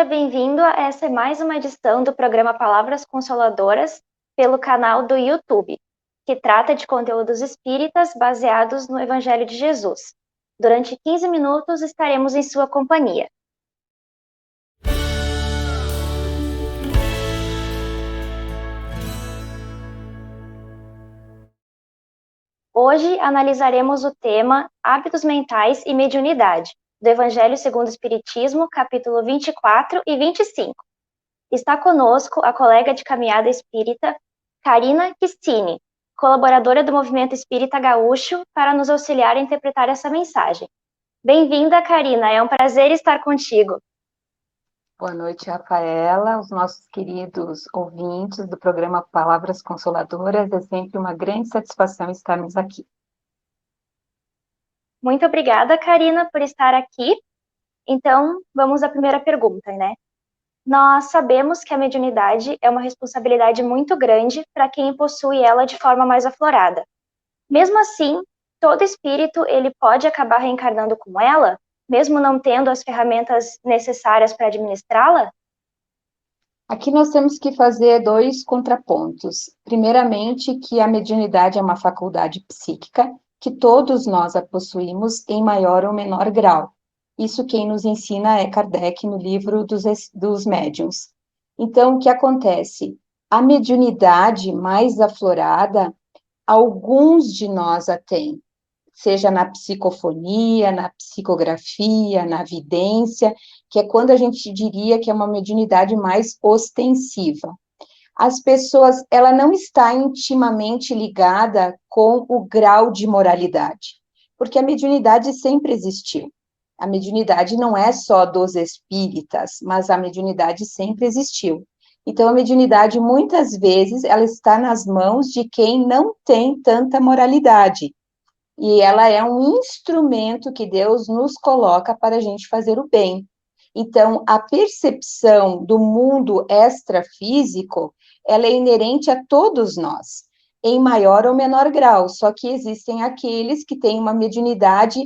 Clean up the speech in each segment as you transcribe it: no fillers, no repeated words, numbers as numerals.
bem-vindo a essa é mais uma edição do programa Palavras Consoladoras pelo canal do YouTube, que trata de conteúdos espíritas baseados no Evangelho de Jesus. Durante 15 minutos estaremos em sua companhia. Hoje analisaremos o tema Hábitos Mentais e Mediunidade, do Evangelho segundo o Espiritismo, capítulo 24 e 25. Está conosco a colega de caminhada espírita, Karina Kistini, colaboradora do Movimento Espírita Gaúcho, para nos auxiliar a interpretar essa mensagem. Bem-vinda, Karina, é um prazer estar contigo. Boa noite, Rafaela, os nossos queridos ouvintes do programa Palavras Consoladoras. É sempre uma grande satisfação estarmos aqui. Muito obrigada, Karina, por estar aqui. Então, vamos à primeira pergunta, né? Nós sabemos que a mediunidade é uma responsabilidade muito grande para quem possui ela de forma mais aflorada. Mesmo assim, todo espírito ele pode acabar reencarnando com ela, mesmo não tendo as ferramentas necessárias para administrá-la? Aqui nós temos que fazer dois contrapontos. Primeiramente, que a mediunidade é uma faculdade psíquica, que todos nós a possuímos em maior ou menor grau. Isso quem nos ensina é Kardec no livro dos médiuns. Então, o que acontece? A mediunidade mais aflorada, alguns de nós a têm, seja na psicofonia, na psicografia, na vidência, que é quando a gente diria que é uma mediunidade mais ostensiva. As pessoas, ela não está intimamente ligada com o grau de moralidade, porque a mediunidade sempre existiu. A mediunidade não é só dos espíritas, mas a mediunidade sempre existiu. Então, a mediunidade, muitas vezes, ela está nas mãos de quem não tem tanta moralidade, e ela é um instrumento que Deus nos coloca para a gente fazer o bem. Então, a percepção do mundo extrafísico, ela é inerente a todos nós, em maior ou menor grau, só que existem aqueles que têm uma mediunidade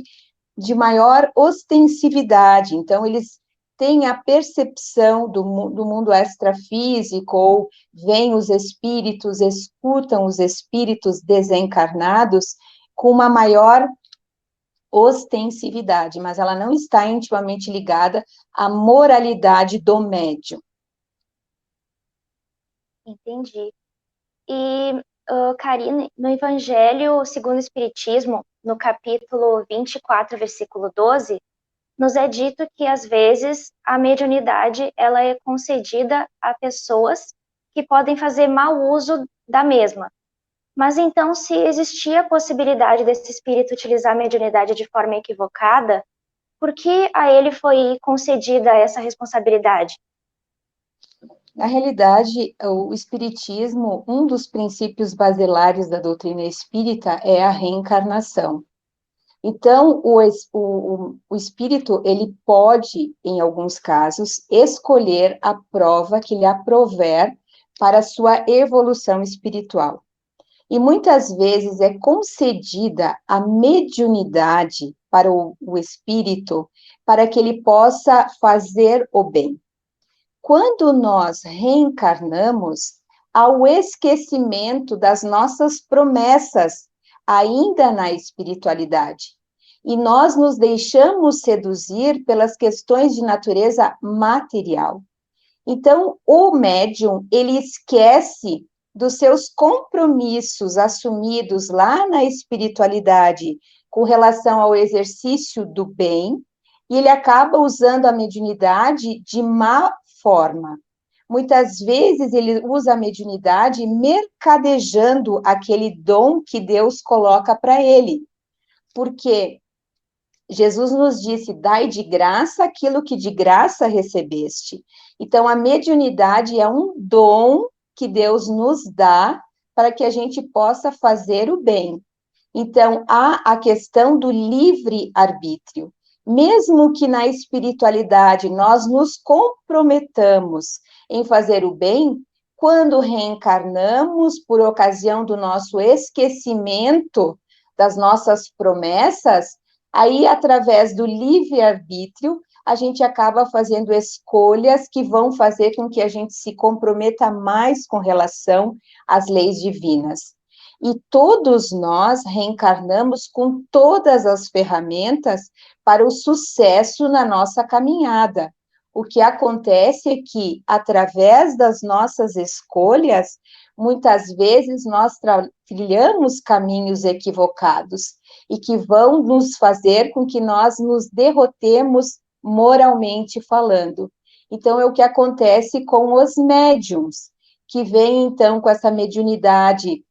de maior ostensividade, então eles têm a percepção do mundo extrafísico, ou veem os espíritos, escutam os espíritos desencarnados, com uma maior ostensividade, mas ela não está intimamente ligada à moralidade do médium. Entendi. E, Karine, no Evangelho segundo o Espiritismo, no capítulo 24, versículo 12, nos é dito que, às vezes, a mediunidade ela é concedida a pessoas que podem fazer mau uso da mesma. Mas então, se existia a possibilidade desse espírito utilizar a mediunidade de forma equivocada, por que a ele foi concedida essa responsabilidade? Na realidade, o espiritismo, um dos princípios basilares da doutrina espírita é a reencarnação. Então, o espírito, ele pode, em alguns casos, escolher a prova que lhe aprover para a sua evolução espiritual. E muitas vezes é concedida a mediunidade para o espírito, para que ele possa fazer o bem. Quando nós reencarnamos, ao esquecimento das nossas promessas, ainda na espiritualidade, e nós nos deixamos seduzir pelas questões de natureza material. Então, o médium, ele esquece dos seus compromissos assumidos lá na espiritualidade com relação ao exercício do bem, e ele acaba usando a mediunidade de má forma. Muitas vezes ele usa a mediunidade mercadejando aquele dom que Deus coloca para ele, porque Jesus nos disse, dai de graça aquilo que de graça recebeste. Então, a mediunidade é um dom que Deus nos dá para que a gente possa fazer o bem. Então, há a questão do livre-arbítrio. Mesmo que na espiritualidade nós nos comprometamos em fazer o bem, quando reencarnamos por ocasião do nosso esquecimento das nossas promessas, aí, através do livre-arbítrio, a gente acaba fazendo escolhas que vão fazer com que a gente se comprometa mais com relação às leis divinas. E todos nós reencarnamos com todas as ferramentas para o sucesso na nossa caminhada. O que acontece é que, através das nossas escolhas, muitas vezes nós trilhamos caminhos equivocados e que vão nos fazer com que nós nos derrotemos moralmente falando. Então, é o que acontece com os médiums, que vêm, então, com essa mediunidade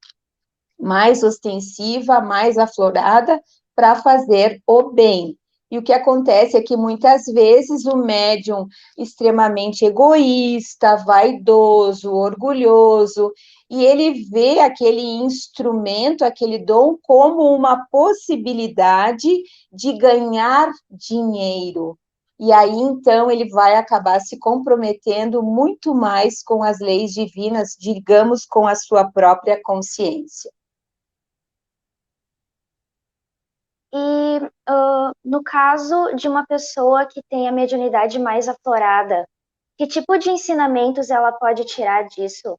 mais ostensiva, mais aflorada, para fazer o bem. E o que acontece é que muitas vezes o médium extremamente egoísta, vaidoso, orgulhoso, e ele vê aquele instrumento, aquele dom, como uma possibilidade de ganhar dinheiro. E aí, então, ele vai acabar se comprometendo muito mais com as leis divinas, digamos, com a sua própria consciência. E no caso de uma pessoa que tem a mediunidade mais aflorada, que tipo de ensinamentos ela pode tirar disso?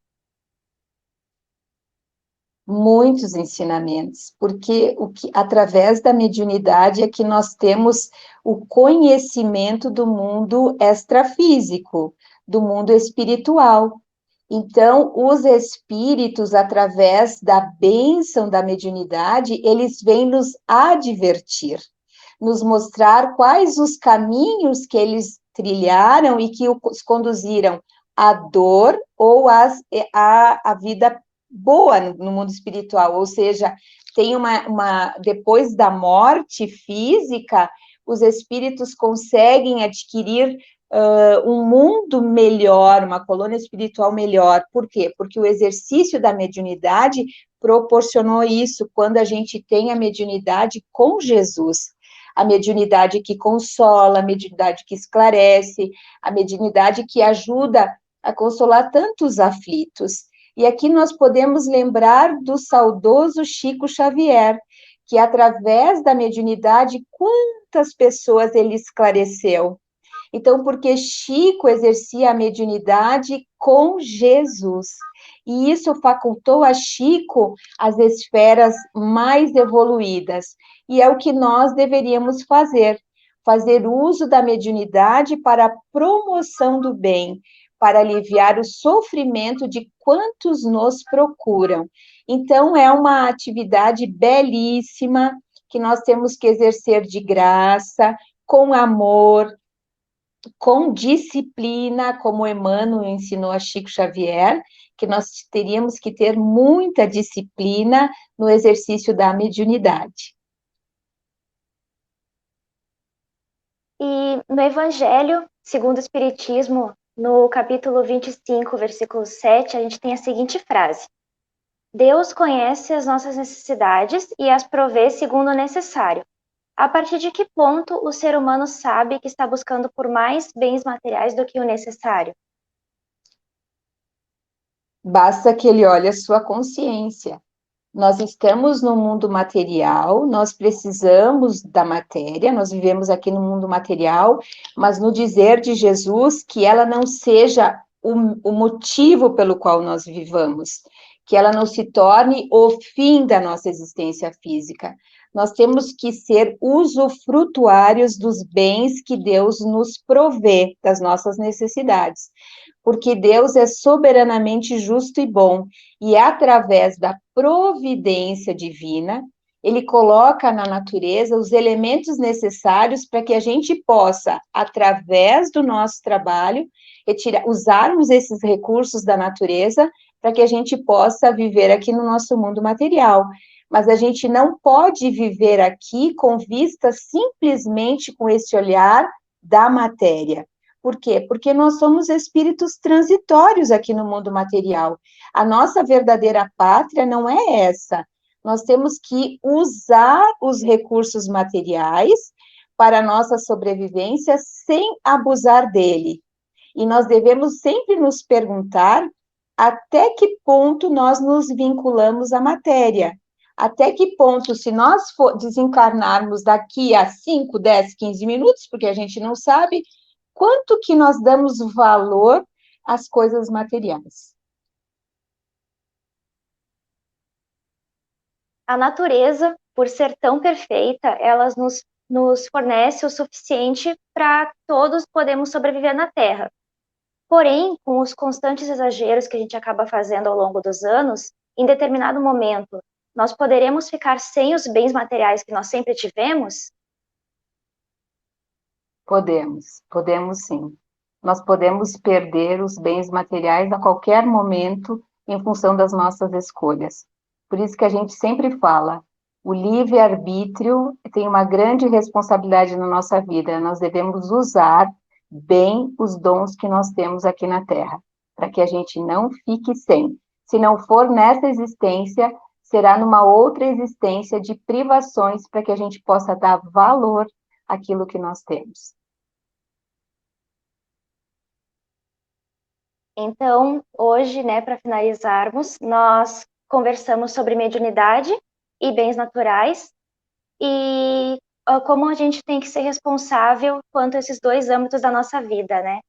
Muitos ensinamentos, porque através da mediunidade é que nós temos o conhecimento do mundo extrafísico, do mundo espiritual. Então, os espíritos, através da bênção da mediunidade, eles vêm nos advertir, nos mostrar quais os caminhos que eles trilharam e que os conduziram à dor ou à vida boa no mundo espiritual, ou seja, tem depois da morte física, os espíritos conseguem adquirir um mundo melhor, uma colônia espiritual melhor. Por quê? Porque o exercício da mediunidade proporcionou isso, quando a gente tem a mediunidade com Jesus. A mediunidade que consola, a mediunidade que esclarece, a mediunidade que ajuda a consolar tantos aflitos. E aqui nós podemos lembrar do saudoso Chico Xavier, que através da mediunidade, quantas pessoas ele esclareceu. Então, porque Chico exercia a mediunidade com Jesus, e isso facultou a Chico as esferas mais evoluídas, e é o que nós deveríamos fazer uso da mediunidade para a promoção do bem, para aliviar o sofrimento de quantos nos procuram. Então, é uma atividade belíssima que nós temos que exercer de graça, com amor, com disciplina, como Emmanuel ensinou a Chico Xavier, que nós teríamos que ter muita disciplina no exercício da mediunidade. E no Evangelho, segundo o Espiritismo, no capítulo 25, versículo 7, a gente tem a seguinte frase: Deus conhece as nossas necessidades e as provê segundo o necessário. A partir de que ponto o ser humano sabe que está buscando por mais bens materiais do que o necessário? Basta que ele olhe a sua consciência. Nós estamos no mundo material, nós precisamos da matéria, nós vivemos aqui no mundo material, mas no dizer de Jesus que ela não seja o motivo pelo qual nós vivamos, que ela não se torne o fim da nossa existência física. Nós temos que ser usufrutuários dos bens que Deus nos provê, das nossas necessidades, porque Deus é soberanamente justo e bom, e através da providência divina, ele coloca na natureza os elementos necessários para que a gente possa, através do nosso trabalho, usarmos esses recursos da natureza para que a gente possa viver aqui no nosso mundo material. Mas a gente não pode viver aqui com vista simplesmente com esse olhar da matéria. Por quê? Porque nós somos espíritos transitórios aqui no mundo material. A nossa verdadeira pátria não é essa. Nós temos que usar os recursos materiais para a nossa sobrevivência sem abusar dele. E nós devemos sempre nos perguntar até que ponto nós nos vinculamos à matéria. Até que ponto, se nós desencarnarmos daqui a 5, 10, 15 minutos, porque a gente não sabe, quanto que nós damos valor às coisas materiais. A natureza, por ser tão perfeita, ela nos fornece o suficiente para todos podermos sobreviver na Terra. Porém, com os constantes exageros que a gente acaba fazendo ao longo dos anos, em determinado momento, nós poderemos ficar sem os bens materiais que nós sempre tivemos? Podemos sim. Nós podemos perder os bens materiais a qualquer momento em função das nossas escolhas. Por isso que a gente sempre fala, o livre-arbítrio tem uma grande responsabilidade na nossa vida. Nós devemos usar bem os dons que nós temos aqui na Terra, para que a gente não fique sem. Se não for nessa existência, será numa outra existência de privações para que a gente possa dar valor àquilo que nós temos. Então, hoje, né, para finalizarmos, nós conversamos sobre mediunidade e bens naturais e como a gente tem que ser responsável quanto a esses dois âmbitos da nossa vida, né?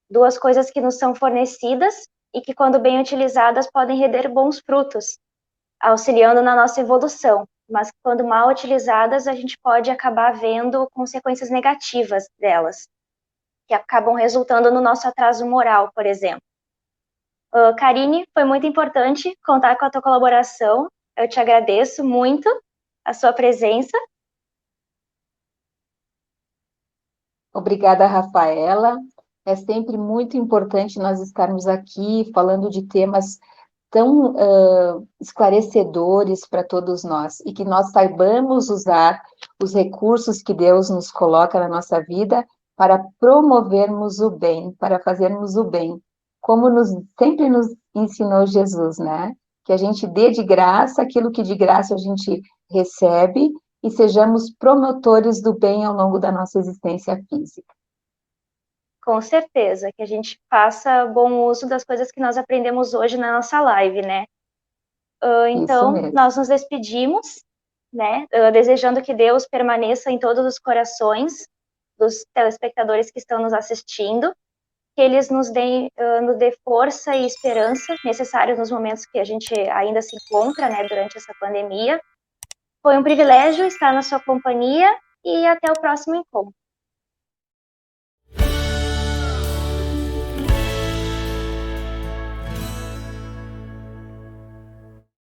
Duas coisas que nos são fornecidas e que, quando bem utilizadas, podem render bons frutos, auxiliando na nossa evolução. Mas, quando mal utilizadas, a gente pode acabar vendo consequências negativas delas, que acabam resultando no nosso atraso moral, por exemplo. Karine, foi muito importante contar com a tua colaboração. Eu te agradeço muito a sua presença. Obrigada, Rafaela. É sempre muito importante nós estarmos aqui falando de temas tão esclarecedores para todos nós e que nós saibamos usar os recursos que Deus nos coloca na nossa vida para promovermos o bem, para fazermos o bem, como sempre nos ensinou Jesus, né? Que a gente dê de graça aquilo que de graça a gente recebe e sejamos promotores do bem ao longo da nossa existência física. Com certeza, que a gente faça bom uso das coisas que nós aprendemos hoje na nossa live, né? Isso Então, mesmo. nós nos despedimos, né? Desejando que Deus permaneça em todos os corações dos telespectadores que estão nos assistindo, que eles nos dê força e esperança necessários nos momentos que a gente ainda se encontra, né, durante essa pandemia. Foi um privilégio estar na sua companhia e até o próximo encontro.